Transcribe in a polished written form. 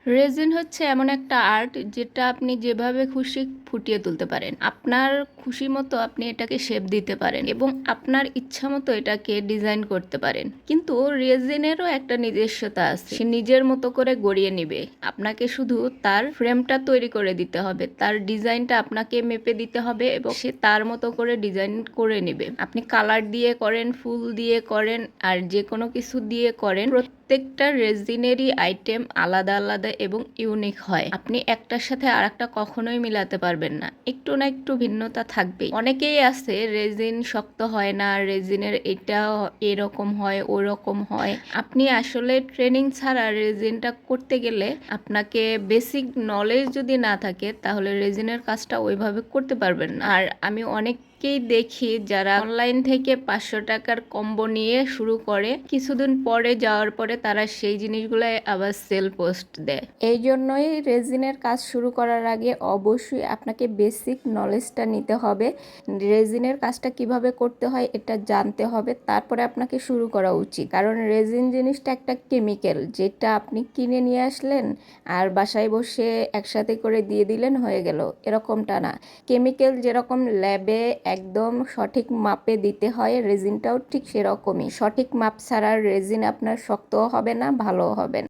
Raisin হচ্ছে এমন একটা আর্ট যেটা আপনি যেভাবে খুশি ফুটিয়ে তুলতে পারেন। আপনার খুশি মতো আপনি এটাকে শেপ দিতে পারেন এবং আপনার ইচ্ছা মতো এটাকে ডিজাইন করতে পারেন। কিন্তু রেজিনেরও একটা নিজস্বতা আছে, সে নিজের মতো করে গড়িয়ে নিবে। আপনাকে শুধু তার ফ্রেমটা তৈরি করে দিতে হবে, তার ডিজাইনটা আপনাকে মেপে দিতে হবে এবং সে তার মতো করে ডিজাইন করে নেবে। আপনি কালার দিয়ে করেন, ফুল দিয়ে করেন, আর যে কোনো কিছু দিয়ে করেন, প্রত্যেকটা রেজিনেরই আইটেম আলাদা আলাদা এবং ইউনিক হয়। আপনি একটার সাথে আর একটা কখনোই মিলাতে পারবেন না, একটু না একটু ভিন্নতা থাকবেই। অনেকেই আছে রেজিন শক্ত হয় না, রেজিনের এটা এরকম হয় ওরকম হয়। আপনি আসলে ট্রেনিং ছাড়া রেজিনটা করতে গেলে আপনাকে বেসিক নলেজ যদি না থাকে তাহলে রেজিনের কাজটা ওইভাবে করতে পারবেন না। আর আমি অনেককেই দেখি যারা অনলাইন থেকে 500 টাকার কম্বো নিয়ে শুরু করে, কিছুদিন পরে যাওয়ার পরে তারা সেই জিনিসগুলো আবার সেল পোস্ট দেয়। এই জন্যই রেজিনের কাজ শুরু করার আগে অবশ্যই আপনাকে বেসিক নলেজটা নিতে হবে। রেজিনের কাজটা কিভাবে করতে হয় এটা জানতে হবে, তারপরে আপনাকে শুরু করা উচিত। কারণ রেজিন জিনিসটা একটা কেমিক্যাল, যেটা আপনি কিনে নিয়ে আসলেন আর বাসায় বসে একসাথে করে দিয়ে দিলেন, হয়ে গেল, এরকমটা না। কেমিক্যাল যেরকম ল্যাবে একদম সঠিক মাপে দিতে হয়, রেজিনটাও ঠিক সেরকমই। সঠিক মাপ ছাড়া রেজিন আপনার শক্তও হবে না, ভালোও হবে না।